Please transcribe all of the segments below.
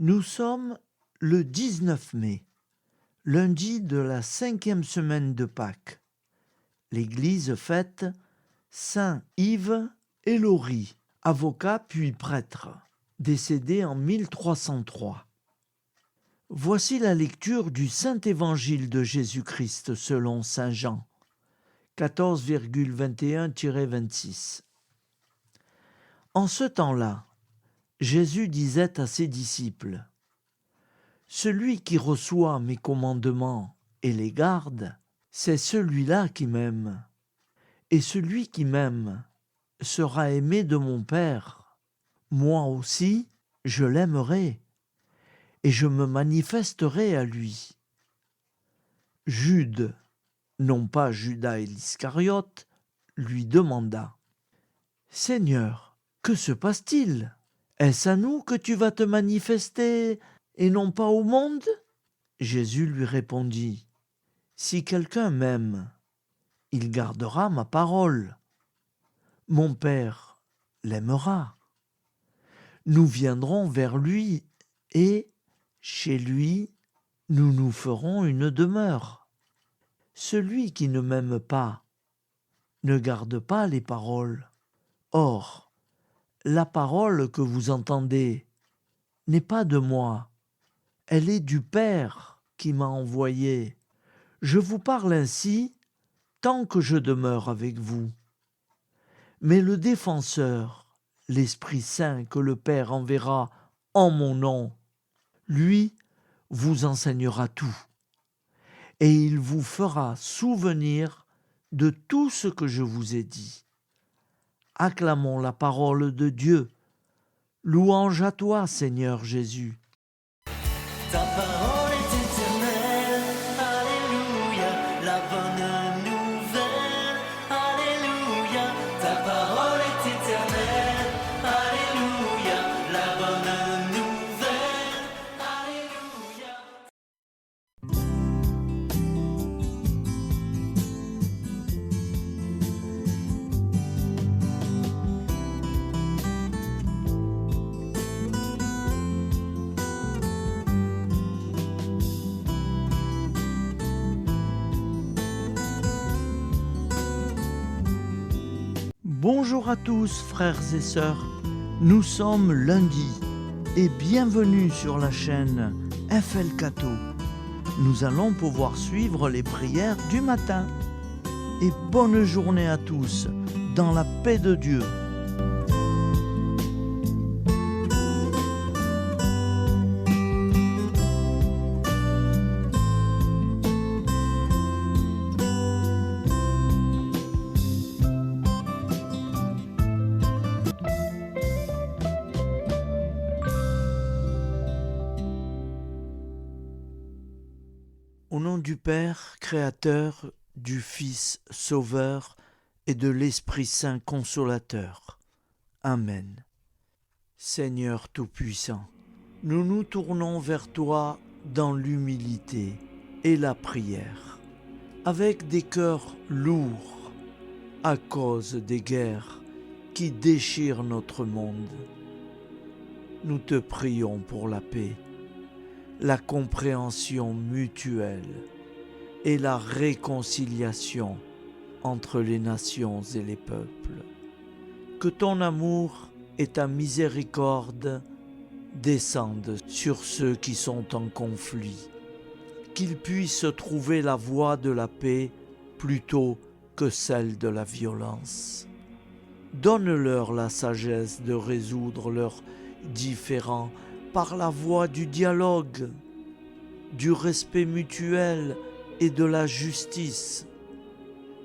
Nous sommes le 19 mai, lundi de la 5e semaine de Pâques. L'Église fête Saint Yves Élaurie, avocat puis prêtre, décédé en 1303. Voici la lecture du Saint-Évangile de Jésus-Christ selon saint Jean, 14,21-26. En ce temps-là, Jésus disait à ses disciples : « Celui qui reçoit mes commandements et les garde, c'est celui-là qui m'aime. Et celui qui m'aime sera aimé de mon Père. Moi aussi, je l'aimerai, et je me manifesterai à lui. » Jude, non pas Judas l'Iscariote, lui demanda : « Seigneur, que se passe-t-il ? Est-ce à nous que tu vas te manifester et non pas au monde ?» Jésus lui répondit : « Si quelqu'un m'aime, il gardera ma parole. Mon Père l'aimera. Nous viendrons vers lui et, chez lui, nous nous ferons une demeure. Celui qui ne m'aime pas ne garde pas les paroles. Or, la parole que vous entendez n'est pas de moi, elle est du Père qui m'a envoyé. Je vous parle ainsi tant que je demeure avec vous. Mais le Défenseur, l'Esprit Saint que le Père enverra en mon nom, lui vous enseignera tout, et il vous fera souvenir de tout ce que je vous ai dit. Acclamons la parole de Dieu. Louange à toi, Seigneur Jésus. Ta parole est éternelle, alléluia, la bonne nouvelle, alléluia. Ta parole est éternelle, alléluia, la bonne nouvelle, alléluia. Bonjour à tous, frères et sœurs. Nous sommes lundi et bienvenue sur la chaîne FL Cato. Nous allons pouvoir suivre les prières du matin. Et bonne journée à tous, dans la paix de Dieu. Au nom du Père, Créateur, du Fils, Sauveur, et de l'Esprit Saint Consolateur. Amen. Seigneur Tout-Puissant, nous nous tournons vers toi dans l'humilité et la prière, avec des cœurs lourds à cause des guerres qui déchirent notre monde. Nous te prions pour la paix, la compréhension mutuelle et la réconciliation entre les nations et les peuples. Que ton amour et ta miséricorde descendent sur ceux qui sont en conflit, qu'ils puissent trouver la voie de la paix plutôt que celle de la violence. Donne-leur la sagesse de résoudre leurs différends par la voie du dialogue, du respect mutuel et de la justice.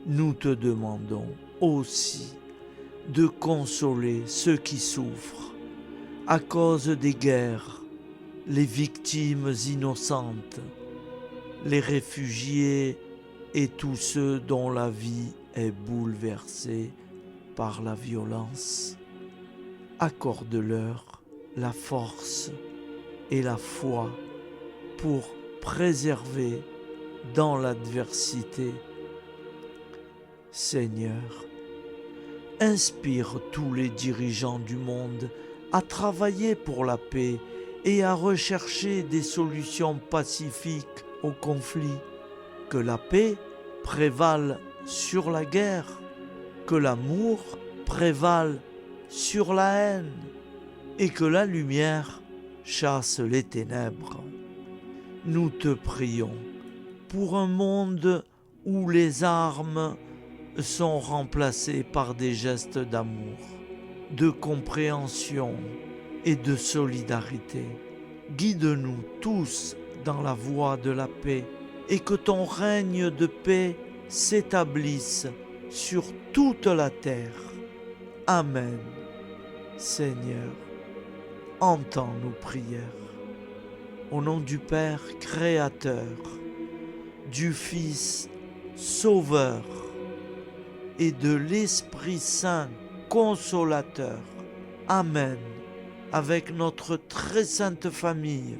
Nous te demandons aussi de consoler ceux qui souffrent à cause des guerres, les victimes innocentes, les réfugiés et tous ceux dont la vie est bouleversée par la violence. Accorde-leur la force et la foi pour préserver dans l'adversité. Seigneur, inspire tous les dirigeants du monde à travailler pour la paix et à rechercher des solutions pacifiques aux conflits. Que la paix prévale sur la guerre, que l'amour prévale sur la haine et que la lumière chasse les ténèbres. Nous te prions pour un monde où les armes sont remplacées par des gestes d'amour, de compréhension et de solidarité. Guide-nous tous dans la voie de la paix et que ton règne de paix s'établisse sur toute la terre. Amen. Seigneur, entends nos prières. Au nom du Père Créateur, du Fils Sauveur et de l'Esprit Saint Consolateur. Amen. Avec notre très sainte famille,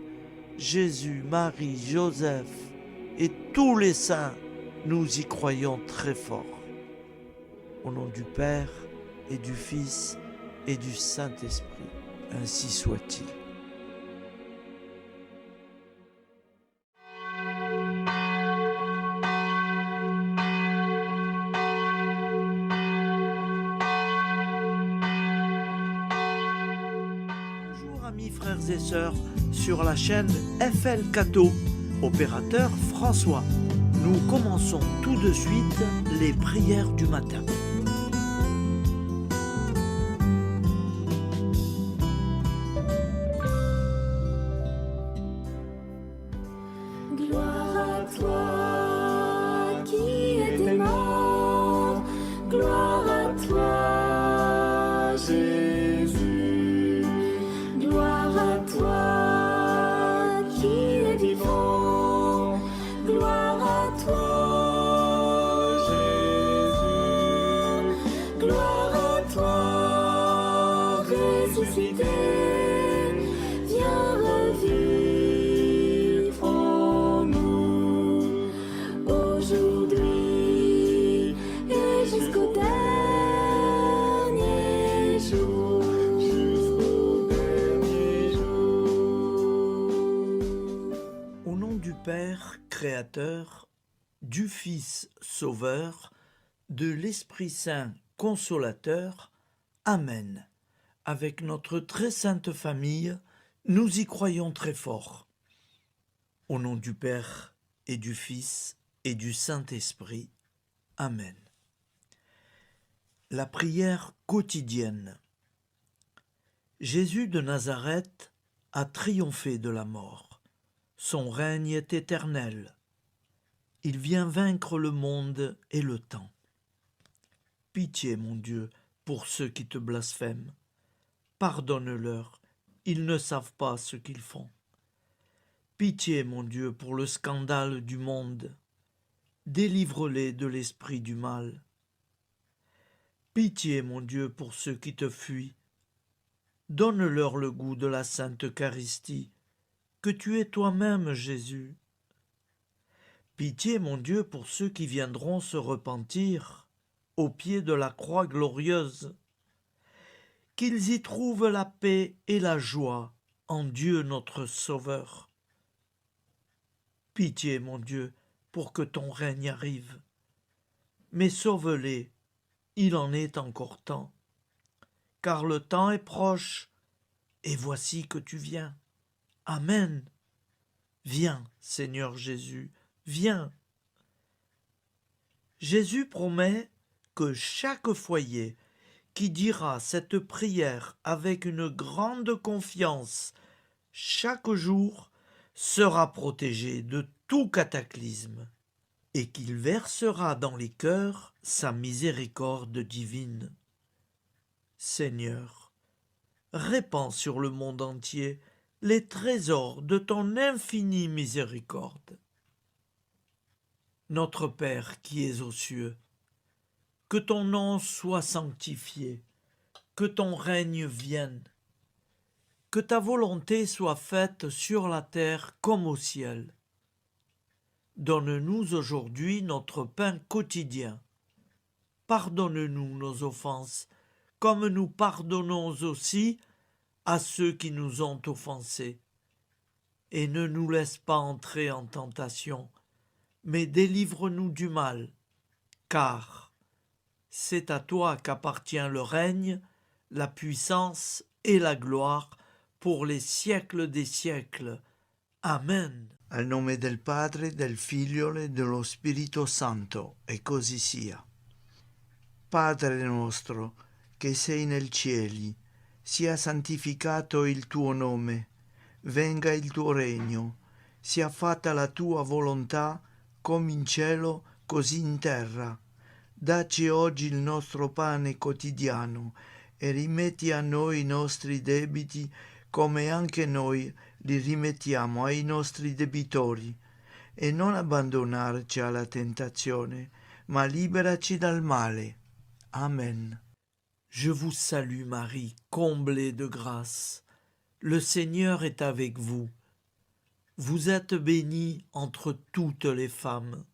Jésus, Marie, Joseph et tous les saints, nous y croyons très fort. Au nom du Père et du Fils et du Saint-Esprit, ainsi soit-il. Bonjour amis frères et sœurs sur la chaîne FL Cato, opérateur François. Nous commençons tout de suite les prières du matin. Gloire à toi qui es mort, gloire à toi Jésus, gloire à toi qui es vivant, gloire à toi Jésus, gloire à toi ressuscité, viens revivre en nous aujourd'hui et jusqu'au dernier jour. Au nom du Père Créateur, du Fils Sauveur, de l'Esprit Saint Consolateur. Amen. Avec notre très sainte famille, nous y croyons très fort. Au nom du Père et du Fils et du Saint-Esprit. Amen. La prière quotidienne. Jésus de Nazareth a triomphé de la mort. Son règne est éternel. Il vient vaincre le monde et le temps. Pitié, mon Dieu, pour ceux qui te blasphèment. Pardonne-leur, ils ne savent pas ce qu'ils font. Pitié, mon Dieu, pour le scandale du monde. Délivre-les de l'esprit du mal. Pitié, mon Dieu, pour ceux qui te fuient. Donne-leur le goût de la Sainte Eucharistie, que tu es toi-même, Jésus. Pitié, mon Dieu, pour ceux qui viendront se repentir au pied de la croix glorieuse, qu'ils y trouvent la paix et la joie en Dieu notre Sauveur. Pitié, mon Dieu, pour que ton règne arrive. Mais sauve-les, il en est encore temps, car le temps est proche, et voici que tu viens. Amen. Viens, Seigneur Jésus, viens. Jésus promet que chaque foyer qui dira cette prière avec une grande confiance chaque jour sera protégé de tout cataclysme et qu'il versera dans les cœurs sa miséricorde divine. Seigneur, répands sur le monde entier les trésors de ton infinie miséricorde. Notre Père qui es aux cieux, que ton nom soit sanctifié, que ton règne vienne, que ta volonté soit faite sur la terre comme au ciel. Donne-nous aujourd'hui notre pain quotidien. Pardonne-nous nos offenses, comme nous pardonnons aussi à ceux qui nous ont offensés. et ne nous laisse pas entrer en tentation, mais délivre-nous du mal, car c'est à toi qu'appartient le règne, la puissance et la gloire pour les siècles des siècles. Amen. Al nome del Padre, del Figlio e dello Spirito Santo, e così sia. Padre nostro, che sei nel cieli, sia santificato il tuo nome, venga il tuo regno, sia fatta la tua volontà, come in cielo, così in terra. Dacci oggi il nostro pane quotidiano e rimetti a noi i nostri debiti, come anche noi li rimettiamo ai nostri debitori, e non abbandonarci alla tentazione, ma liberaci dal male. Amen. Je vous salue Marie, comblée de grâce. Le Seigneur est avec vous. Vous êtes bénie entre toutes les femmes,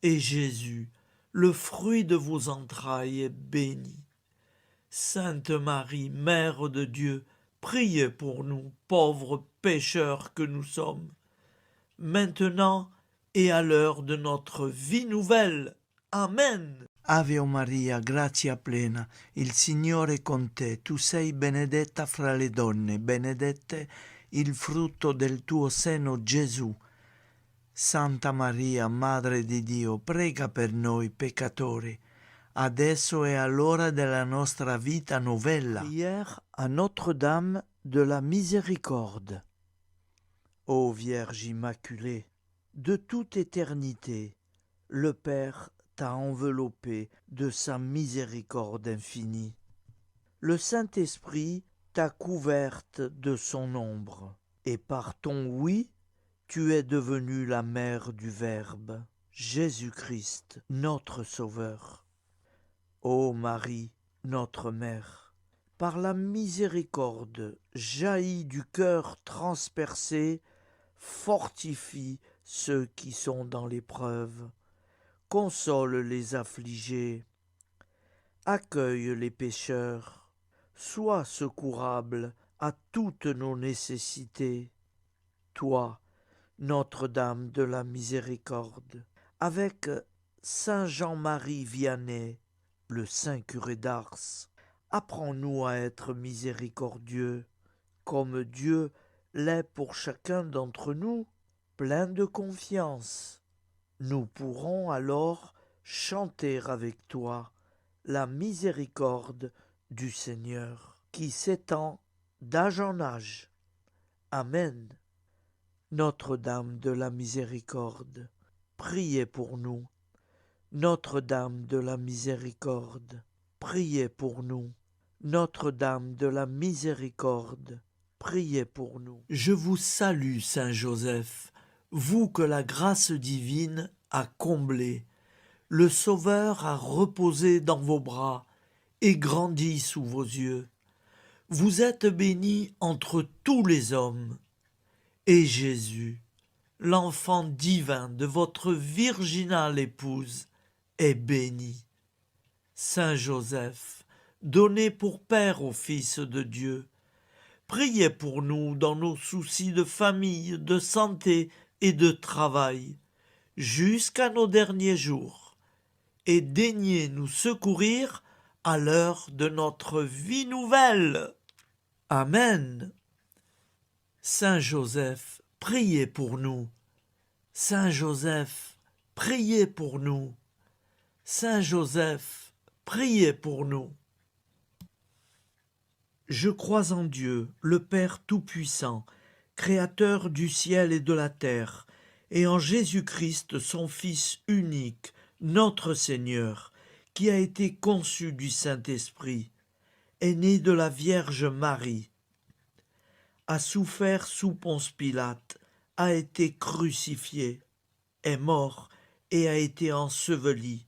et Jésus, le fruit de vos entrailles, est béni. Sainte Marie, Mère de Dieu, priez pour nous, pauvres pécheurs que nous sommes, maintenant et à l'heure de notre vie nouvelle. Amen. Ave Maria, grazia plena, il Signore è con te, tu sei benedetta fra le donne, benedetto il frutto del tuo seno, Gesù. Santa Maria, Madre di Dio, prega per noi peccatori, adesso e all'ora della nostra vita novella. Prière à Notre-Dame de la Miséricorde. Ô Vierge Immaculée, de toute éternité, le Père t'a enveloppé de sa miséricorde infinie. Le Saint-Esprit t'a couverte de son ombre, et par ton oui, tu es devenue la mère du Verbe, Jésus-Christ, notre Sauveur. Ô Marie, notre Mère, par la miséricorde jaillie du cœur transpercé, fortifie ceux qui sont dans l'épreuve, console les affligés, accueille les pécheurs, sois secourable à toutes nos nécessités. Toi, Notre-Dame de la Miséricorde, avec Saint Jean-Marie Vianney, le saint curé d'Ars, apprends-nous à être miséricordieux, comme Dieu l'est pour chacun d'entre nous, plein de confiance. Nous pourrons alors chanter avec toi la miséricorde du Seigneur, qui s'étend d'âge en âge. Amen. Notre-Dame de la Miséricorde, priez pour nous. Notre-Dame de la Miséricorde, priez pour nous. Notre-Dame de la Miséricorde, priez pour nous. Je vous salue, Saint Joseph, vous que la grâce divine a comblé. Le Sauveur a reposé dans vos bras et grandi sous vos yeux. Vous êtes bénie entre tous les hommes. Et Jésus, l'enfant divin de votre virginale épouse, est béni. Saint Joseph, donné pour père au Fils de Dieu, priez pour nous dans nos soucis de famille, de santé et de travail, jusqu'à nos derniers jours, et daignez nous secourir à l'heure de notre vie nouvelle. Amen. Saint Joseph, priez pour nous. Saint Joseph, priez pour nous. Saint Joseph, priez pour nous. Je crois en Dieu, le Père Tout-Puissant, Créateur du ciel et de la terre, et en Jésus-Christ, son Fils unique, notre Seigneur, qui a été conçu du Saint-Esprit, est né de la Vierge Marie, a souffert sous Ponce Pilate, a été crucifié, est mort et a été enseveli,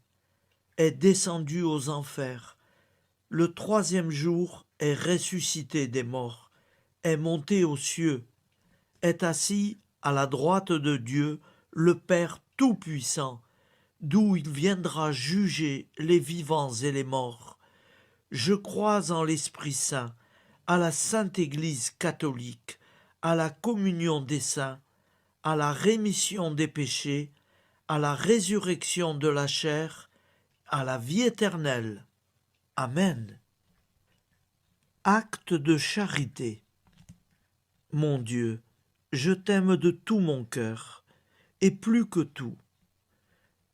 est descendu aux enfers, le troisième jour est ressuscité des morts, est monté aux cieux, est assis à la droite de Dieu, le Père Tout-Puissant, d'où il viendra juger les vivants et les morts. Je crois en l'Esprit Saint, à la Sainte Église catholique, à la communion des saints, à la rémission des péchés, à la résurrection de la chair, à la vie éternelle. Amen. Acte de charité. Mon Dieu, je t'aime de tout mon cœur, et plus que tout,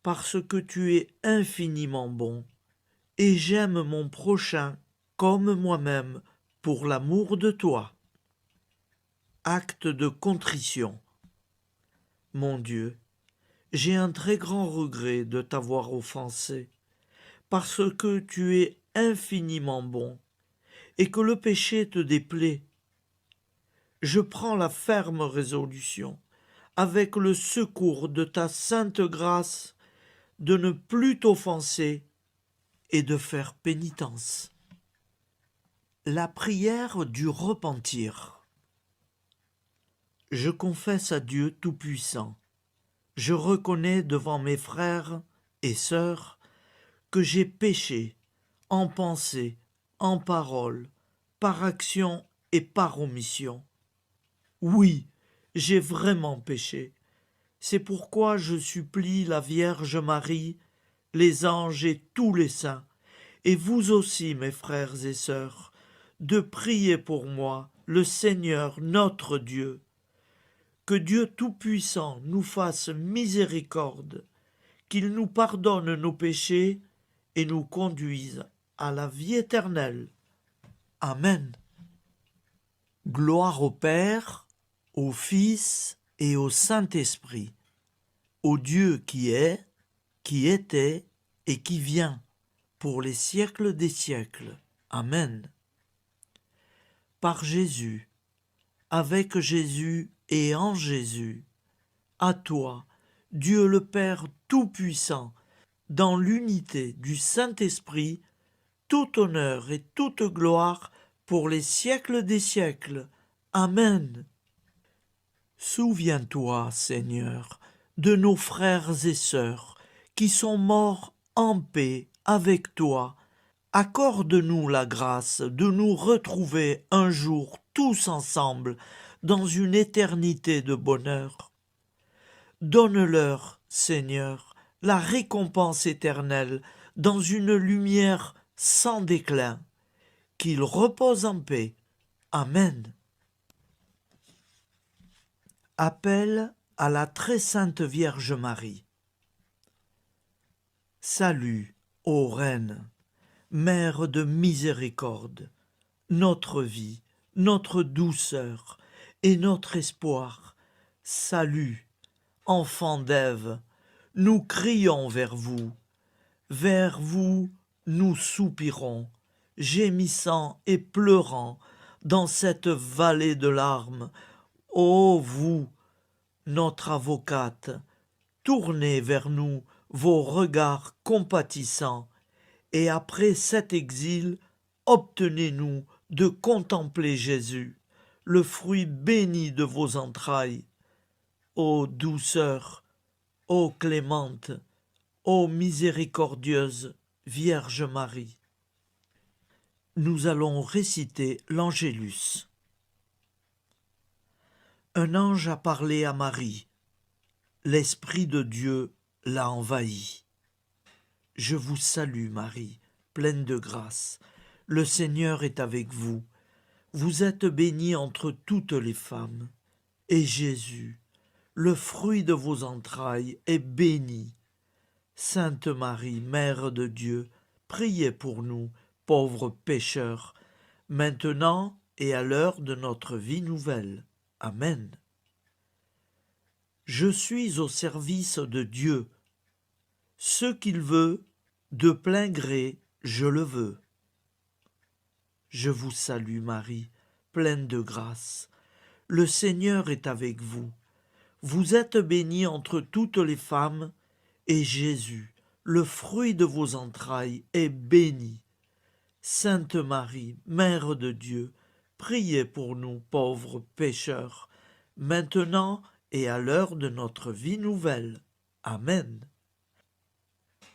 parce que tu es infiniment bon, et j'aime mon prochain comme moi-même pour l'amour de toi. Acte de contrition. Mon Dieu, j'ai un très grand regret de t'avoir offensé, parce que tu es infiniment bon, et que le péché te déplaît. Je prends la ferme résolution, avec le secours de ta sainte grâce, de ne plus t'offenser et de faire pénitence. La prière du repentir. Je confesse à Dieu Tout-Puissant. Je reconnais devant mes frères et sœurs que j'ai péché en pensée, en parole, par action et par omission. Oui, j'ai vraiment péché. C'est pourquoi je supplie la Vierge Marie, les anges et tous les saints, et vous aussi, mes frères et sœurs, de prier pour moi, le Seigneur notre Dieu. Que Dieu Tout-Puissant nous fasse miséricorde, qu'il nous pardonne nos péchés et nous conduise à la vie éternelle. Amen. Gloire au Père, au Fils et au Saint-Esprit, au Dieu qui est, qui était et qui vient, pour les siècles des siècles. Amen. Par Jésus, avec Jésus et en Jésus, à toi, Dieu le Père Tout-Puissant, dans l'unité du Saint-Esprit, tout honneur et toute gloire pour les siècles des siècles. Amen. Souviens-toi, Seigneur, de nos frères et sœurs qui sont morts en paix avec toi. Accorde-nous la grâce de nous retrouver un jour tous ensemble dans une éternité de bonheur. Donne-leur, Seigneur, la récompense éternelle dans une lumière sans déclin. Qu'ils reposent en paix. Amen. Appel à la très sainte Vierge Marie. Salut, ô Reine, Mère de miséricorde, notre vie, notre douceur et notre espoir. Salut, enfant d'Ève, nous crions vers vous nous soupirons, gémissant et pleurant dans cette vallée de larmes. Ô vous, notre avocate, tournez vers nous vos regards compatissants, et après cet exil, obtenez-nous de contempler Jésus, le fruit béni de vos entrailles. Ô douceur, ô clémente, ô miséricordieuse Vierge Marie. Nous allons réciter l'Angélus. Un ange a parlé à Marie. L'Esprit de Dieu l'a envahie. Je vous salue, Marie, pleine de grâce. Le Seigneur est avec vous. Vous êtes bénie entre toutes les femmes. Et Jésus, le fruit de vos entrailles, est béni. Sainte Marie, Mère de Dieu, priez pour nous, pauvres pécheurs, maintenant et à l'heure de notre vie nouvelle. Amen. Je suis au service de Dieu. Ce qu'il veut, de plein gré, je le veux. Je vous salue, Marie, pleine de grâce. Le Seigneur est avec vous. Vous êtes bénie entre toutes les femmes, et Jésus, le fruit de vos entrailles, est béni. Sainte Marie, Mère de Dieu, priez pour nous pauvres pécheurs, maintenant et à l'heure de notre vie nouvelle. Amen.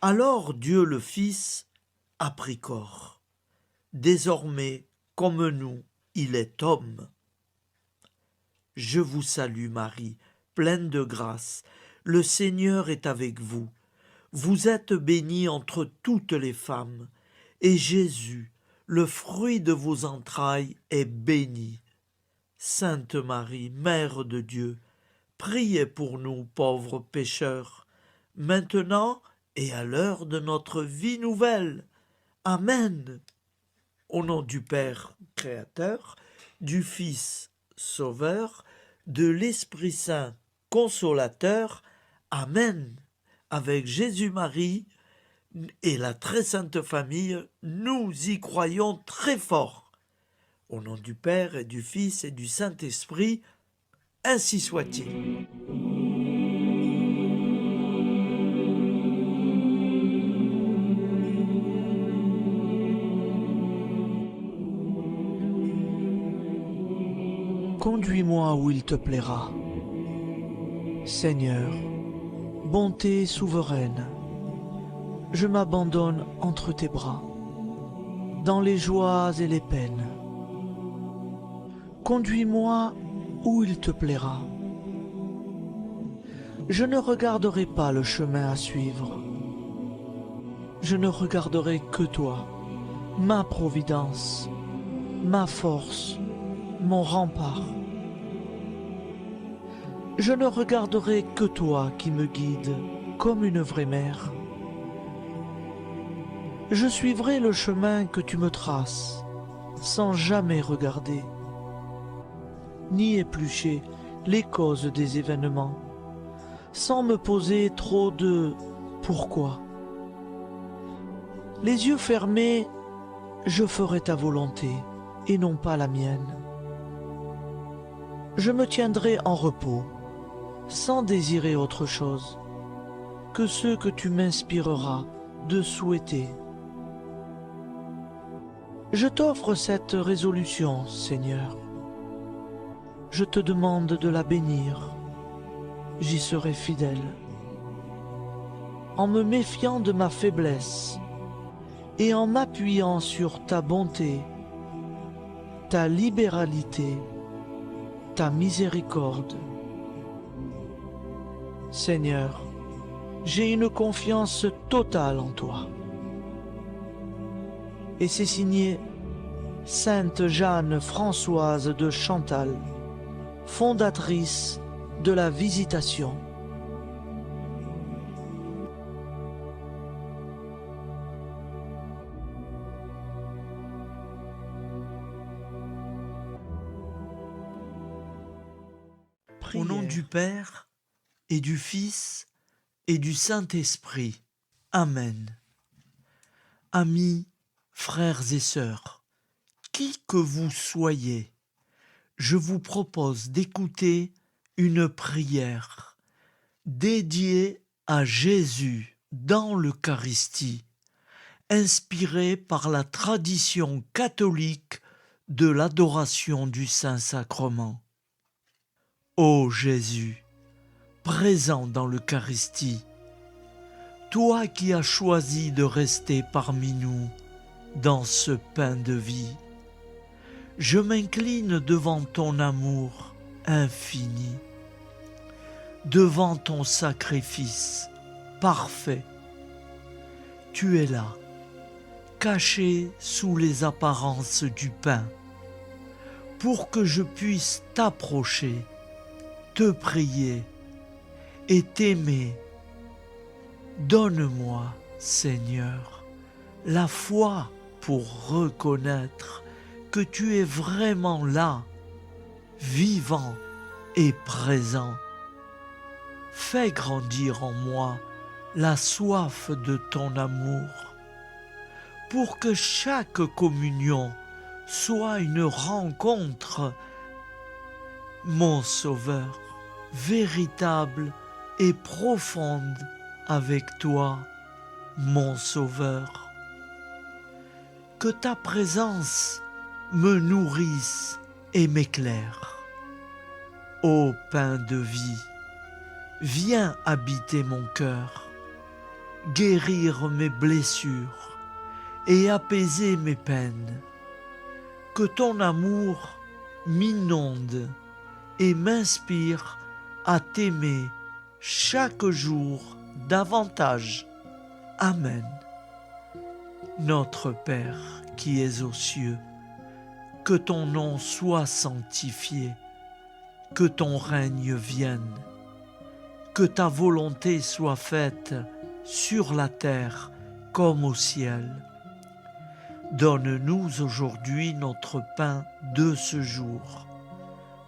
Alors Dieu le Fils a pris corps. Désormais, comme nous, il est homme. Je vous salue Marie, pleine de grâce. Le Seigneur est avec vous. Vous êtes bénie entre toutes les femmes, et Jésus, le fruit de vos entrailles, est béni. Sainte Marie, Mère de Dieu, priez pour nous pauvres pécheurs, maintenant et à l'heure de notre vie nouvelle. Amen. Au nom du Père Créateur, du Fils Sauveur, de l'Esprit Saint Consolateur. Amen. Avec Jésus-Marie et la très sainte famille, nous y croyons très fort. Au nom du Père et du Fils et du Saint-Esprit, ainsi soit-il. Conduis-moi où il te plaira. Seigneur, bonté souveraine, je m'abandonne entre tes bras, dans les joies et les peines. Conduis-moi où il te plaira. Je ne regarderai pas le chemin à suivre. Je ne regarderai que toi, ma providence, ma force, mon rempart. Je ne regarderai que toi qui me guides comme une vraie mère. Je suivrai le chemin que tu me traces, sans jamais regarder, ni éplucher les causes des événements, sans me poser trop de « pourquoi ». Les yeux fermés, je ferai ta volonté et non pas la mienne. Je me tiendrai en repos, sans désirer autre chose que ce que tu m'inspireras de souhaiter. Je t'offre cette résolution, Seigneur. Je te demande de la bénir. J'y serai fidèle. En me méfiant de ma faiblesse et en m'appuyant sur ta bonté, ta libéralité, ta miséricorde. Seigneur, j'ai une confiance totale en toi. Et c'est signé Sainte Jeanne Françoise de Chantal, fondatrice de la Visitation. Au nom du Père et du Fils et du Saint-Esprit. Amen. Amis, frères et sœurs, qui que vous soyez, je vous propose d'écouter une prière dédiée à Jésus dans l'Eucharistie, inspirée par la tradition catholique de l'adoration du Saint-Sacrement. Ô Jésus, présent dans l'Eucharistie, toi qui as choisi de rester parmi nous dans ce pain de vie, je m'incline devant ton amour infini, devant ton sacrifice parfait. Tu es là, caché sous les apparences du pain, pour que je puisse t'approcher, te prier et t'aimer. Donne-moi, Seigneur, la foi pour reconnaître que tu es vraiment là, vivant et présent. Fais grandir en moi la soif de ton amour, pour que chaque communion soit une rencontre, mon Sauveur, véritable et profonde avec toi, mon Sauveur. Que ta présence me nourrisse et m'éclaire. Ô pain de vie, viens habiter mon cœur, guérir mes blessures et apaiser mes peines. Que ton amour m'inonde et m'inspire à t'aimer chaque jour davantage. Amen. Notre Père qui es aux cieux, que ton nom soit sanctifié, que ton règne vienne, que ta volonté soit faite sur la terre comme au ciel. Donne-nous aujourd'hui notre pain de ce jour.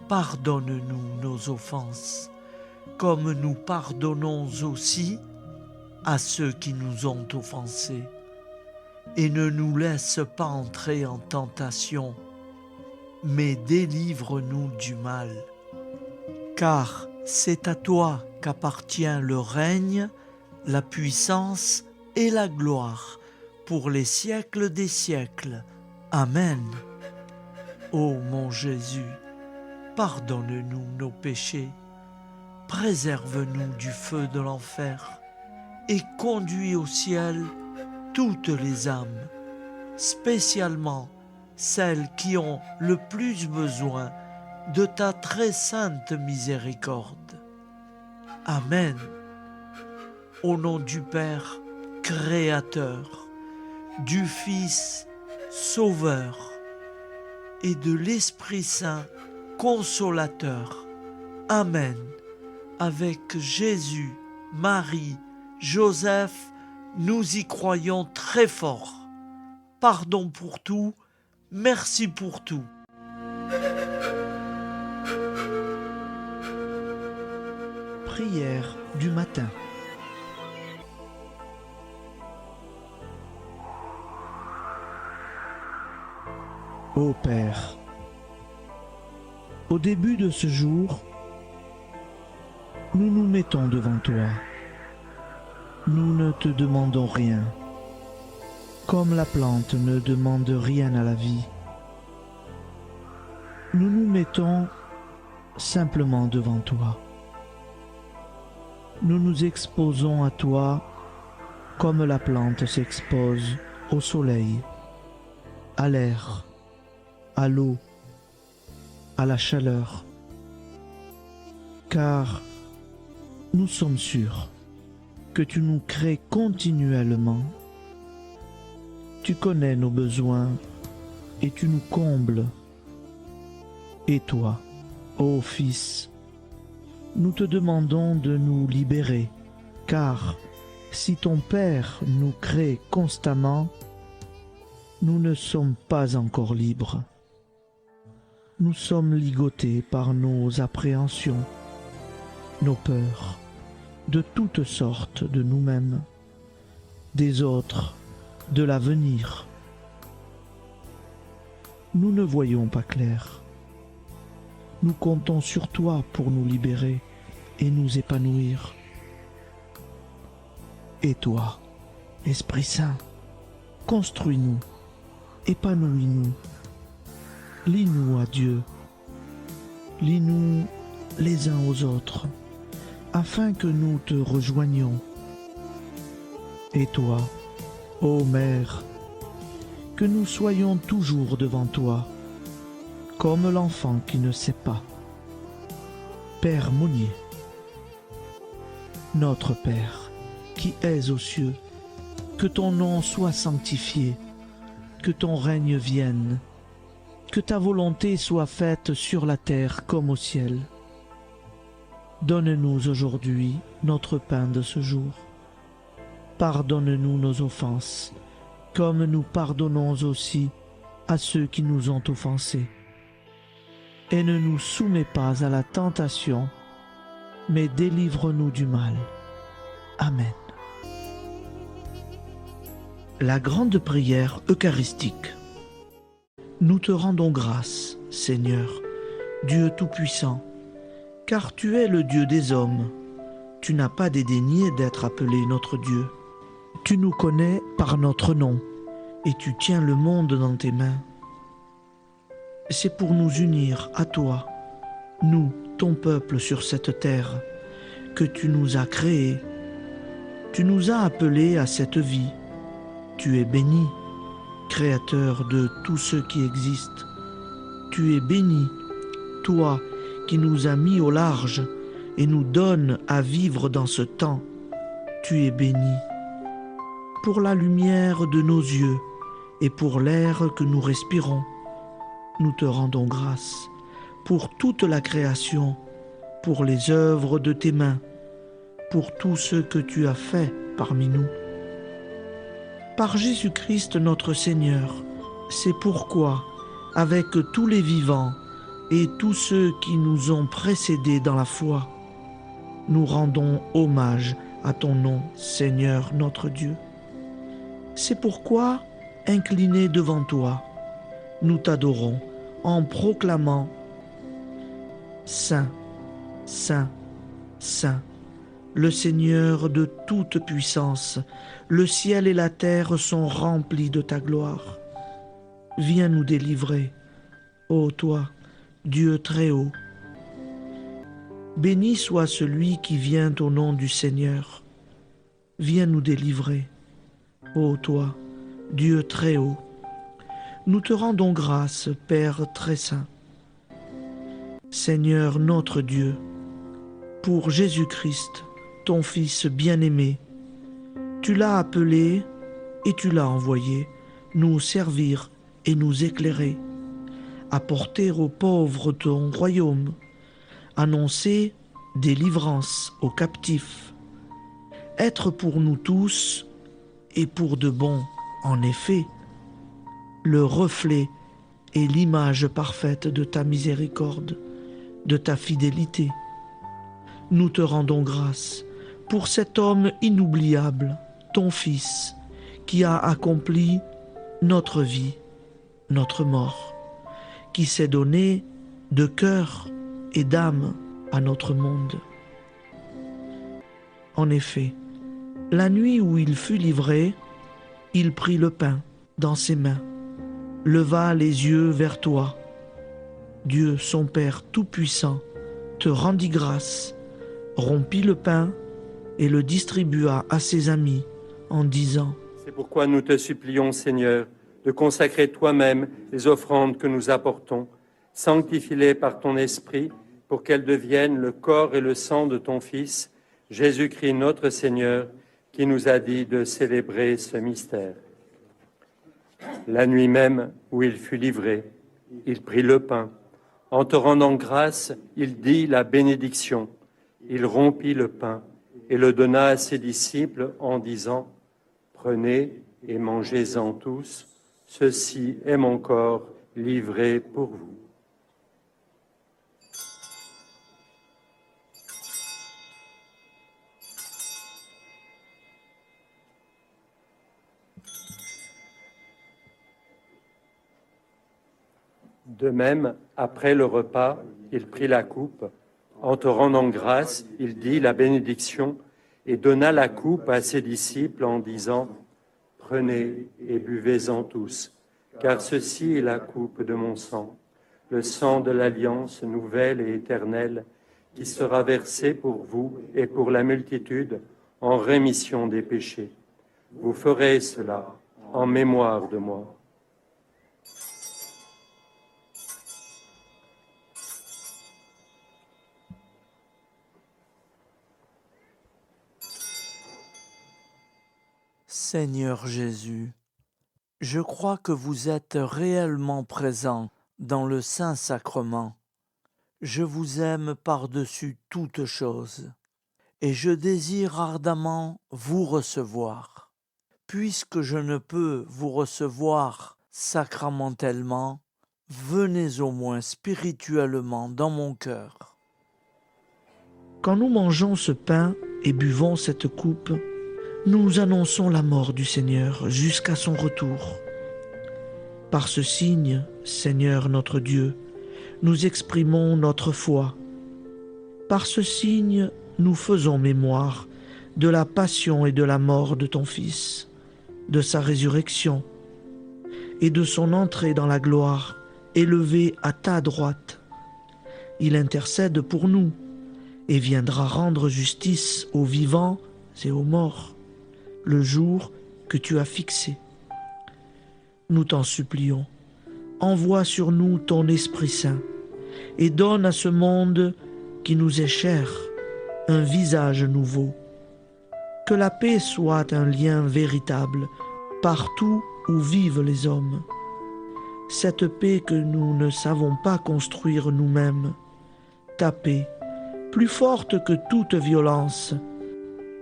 Pardonne-nous nos offenses, comme nous pardonnons aussi à ceux qui nous ont offensés. Et ne nous laisse pas entrer en tentation, mais délivre-nous du mal. Car c'est à toi qu'appartient le règne, la puissance et la gloire pour les siècles des siècles. Amen. Ô mon Jésus, pardonne-nous nos péchés, préserve-nous du feu de l'enfer et conduis au ciel toutes les âmes, spécialement celles qui ont le plus besoin de ta très sainte miséricorde. Amen. Au nom du Père Créateur, du Fils Sauveur et de l'Esprit Saint Consolateur. Amen. Avec Jésus, Marie, Joseph, nous y croyons très fort. Pardon pour tout, merci pour tout. Prière du matin. Ô Père, au début de ce jour, nous nous mettons devant toi. Nous ne te demandons rien, comme la plante ne demande rien à la vie. Nous nous mettons simplement devant toi. Nous nous exposons à toi comme la plante s'expose au soleil, à l'air, à l'eau, à la chaleur, car nous sommes sûrs que tu nous crées continuellement. Tu connais nos besoins et tu nous combles. Et toi, ô Fils, nous te demandons de nous libérer, car si ton Père nous crée constamment, nous ne sommes pas encore libres. Nous sommes ligotés par nos appréhensions, nos peurs, de toutes sortes de nous-mêmes, des autres, de l'avenir. Nous ne voyons pas clair. Nous comptons sur toi pour nous libérer et nous épanouir. Et toi, Esprit Saint, construis-nous, épanouis-nous, lie-nous à Dieu, lie-nous les uns aux autres, afin que nous te rejoignions. Et toi, ô Mère, que nous soyons toujours devant toi, comme l'enfant qui ne sait pas. Père Monnier, notre Père, qui es aux cieux, que ton nom soit sanctifié, que ton règne vienne, que ta volonté soit faite sur la terre comme au ciel. Donne-nous aujourd'hui notre pain de ce jour. Pardonne-nous nos offenses, comme nous pardonnons aussi à ceux qui nous ont offensés. Et ne nous soumets pas à la tentation, mais délivre-nous du mal. Amen. La grande prière eucharistique. Nous te rendons grâce, Seigneur, Dieu Tout-Puissant, car tu es le Dieu des hommes. Tu n'as pas dédaigné d'être appelé notre Dieu. Tu nous connais par notre nom, et tu tiens le monde dans tes mains. C'est pour nous unir à toi, nous, ton peuple sur cette terre, que tu nous as créés. Tu nous as appelés à cette vie. Tu es béni, Créateur de tout ce qui existe. Tu es béni, toi qui nous a mis au large et nous donne à vivre dans ce temps. Tu es béni. Pour la lumière de nos yeux et pour l'air que nous respirons, nous te rendons grâce. Pour toute la création, pour les œuvres de tes mains, pour tout ce que tu as fait parmi nous. Par Jésus-Christ notre Seigneur, c'est pourquoi, avec tous les vivants et tous ceux qui nous ont précédés dans la foi, nous rendons hommage à ton nom, Seigneur notre Dieu. C'est pourquoi, inclinés devant toi, nous t'adorons en proclamant « Saint, Saint, Saint, le Seigneur de toute puissance, le ciel et la terre sont remplis de ta gloire. Viens nous délivrer, ô toi, Dieu très haut. Béni soit celui qui vient au nom du Seigneur. Viens nous délivrer, ô toi, Dieu très haut. Nous te rendons grâce, Père très saint. Seigneur notre Dieu, pour Jésus-Christ, ton Fils bien-aimé, tu l'as appelé et tu l'as envoyé nous servir et nous éclairer, apporter aux pauvres ton royaume, annoncer délivrance aux captifs, être pour nous tous et pour de bon, en effet, le reflet et l'image parfaite de ta miséricorde, de ta fidélité. Nous te rendons grâce pour cet homme inoubliable, ton Fils, qui a accompli notre vie, notre mort, qui s'est donné de cœur et d'âme à notre monde. En effet, la nuit où il fut livré, il prit le pain dans ses mains, leva les yeux vers toi. Dieu, son Père tout-puissant, te rendit grâce, rompit le pain et le distribua à ses amis en disant : C'est pourquoi nous te supplions, Seigneur, de consacrer toi-même les offrandes que nous apportons, sanctifie-les par ton Esprit, pour qu'elles deviennent le corps et le sang de ton Fils, Jésus-Christ notre Seigneur, qui nous a dit de célébrer ce mystère. La nuit même où il fut livré, il prit le pain. En te rendant grâce, il dit la bénédiction. Il rompit le pain et le donna à ses disciples en disant : Prenez et mangez-en tous, ceci est mon corps livré pour vous. De même, après le repas, il prit la coupe. En te rendant grâce, il dit la bénédiction et donna la coupe à ses disciples en disant : Prenez et buvez-en tous, car ceci est la coupe de mon sang, le sang de l'alliance nouvelle et éternelle, qui sera versé pour vous et pour la multitude en rémission des péchés. Vous ferez cela en mémoire de moi. Seigneur Jésus, je crois que vous êtes réellement présent dans le Saint-Sacrement. Je vous aime par-dessus toute chose et je désire ardemment vous recevoir. Puisque je ne peux vous recevoir sacramentellement, venez au moins spirituellement dans mon cœur. Quand nous mangeons ce pain et buvons cette coupe, nous annonçons la mort du Seigneur jusqu'à son retour. Par ce signe, Seigneur notre Dieu, nous exprimons notre foi. Par ce signe, nous faisons mémoire de la passion et de la mort de ton Fils, de sa résurrection et de son entrée dans la gloire, élevé à ta droite. Il intercède pour nous et viendra rendre justice aux vivants et aux morts, le jour que tu as fixé. Nous t'en supplions, envoie sur nous ton Esprit Saint, et donne à ce monde qui nous est cher un visage nouveau. Que la paix soit un lien véritable partout où vivent les hommes. Cette paix que nous ne savons pas construire nous-mêmes. Ta paix, plus forte que toute violence.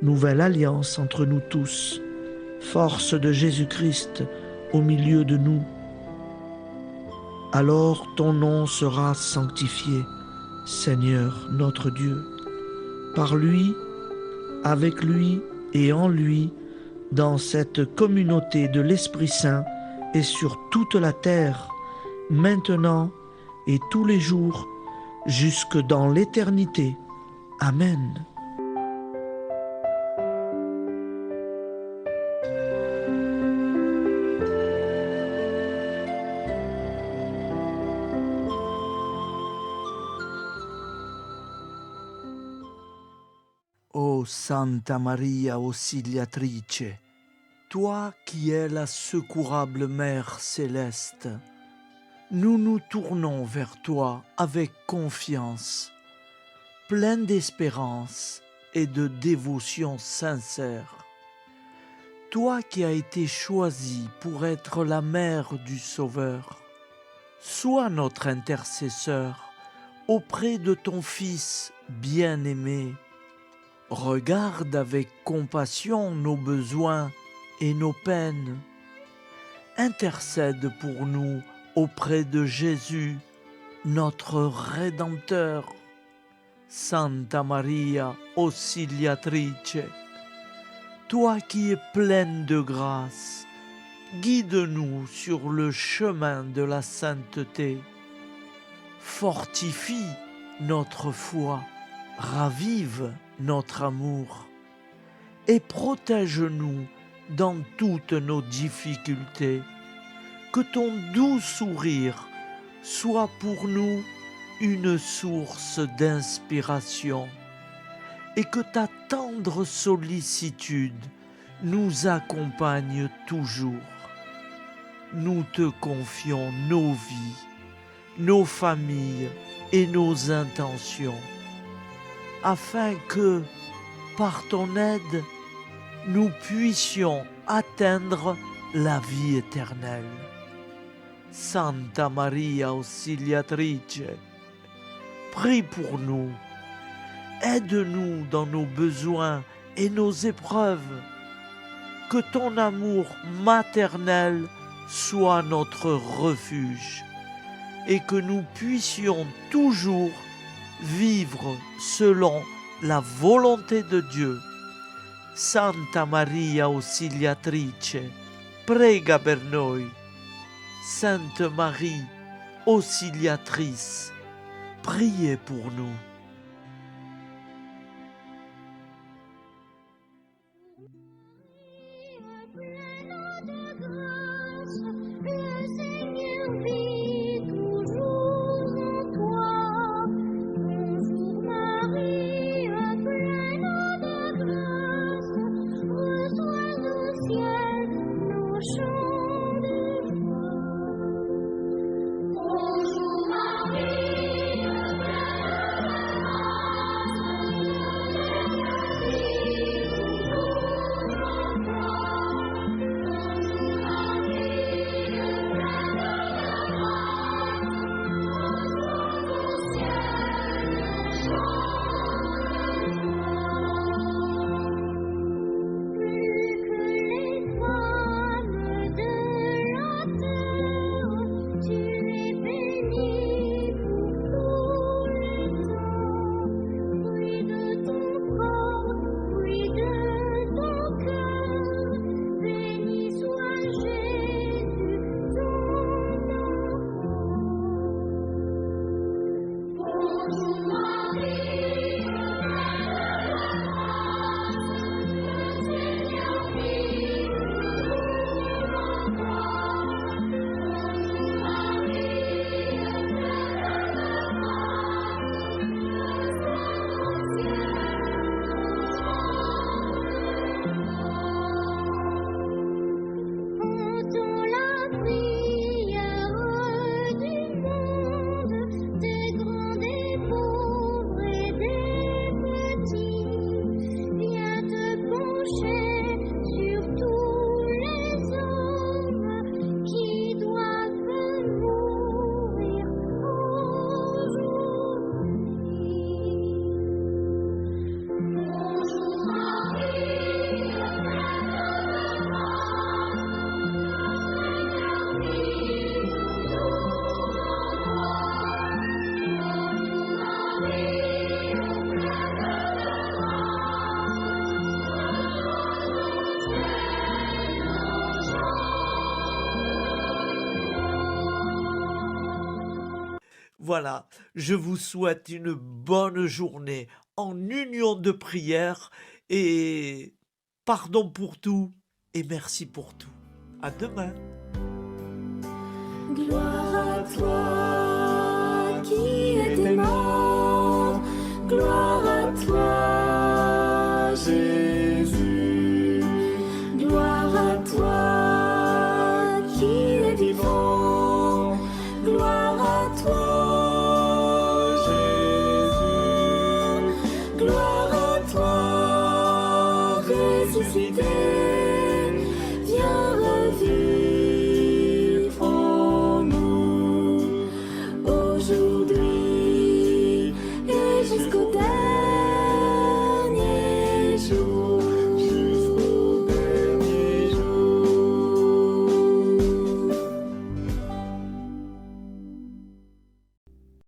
Nouvelle alliance entre nous tous. Force de Jésus-Christ au milieu de nous. Alors ton nom sera sanctifié, Seigneur notre Dieu. Par lui, avec lui et en lui, dans cette communauté de l'Esprit Saint et sur toute la terre, maintenant et tous les jours, jusque dans l'éternité. Amen. Ô Santa Maria Auxiliatrice, toi qui es la secourable Mère céleste, nous nous tournons vers toi avec confiance, plein d'espérance et de dévotion sincère. Toi qui as été choisie pour être la mère du Sauveur, sois notre intercesseur auprès de ton Fils bien-aimé. Regarde avec compassion nos besoins et nos peines. Intercède pour nous auprès de Jésus, notre Rédempteur. Santa Maria Auxiliatrice, toi qui es pleine de grâce, guide-nous sur le chemin de la sainteté. Fortifie notre foi, ravive notre amour et protège-nous dans toutes nos difficultés. Que ton doux sourire soit pour nous une source d'inspiration et que ta tendre sollicitude nous accompagne toujours. Nous te confions nos vies, nos familles et nos intentions, afin que, par ton aide, nous puissions atteindre la vie éternelle. Santa Maria Auxiliatrice, prie pour nous, aide-nous dans nos besoins et nos épreuves, que ton amour maternel soit notre refuge et que nous puissions toujours vivre selon la volonté de Dieu. Santa Maria Auxiliatrice, prega per noi. Sainte Marie, Auxiliatrice, priez pour nous. Voilà, je vous souhaite une bonne journée en union de prière et pardon pour tout et merci pour tout. À demain. Gloire à toi qui es mort, gloire à toi Jésus, gloire à toi qui es vivant, gloire à toi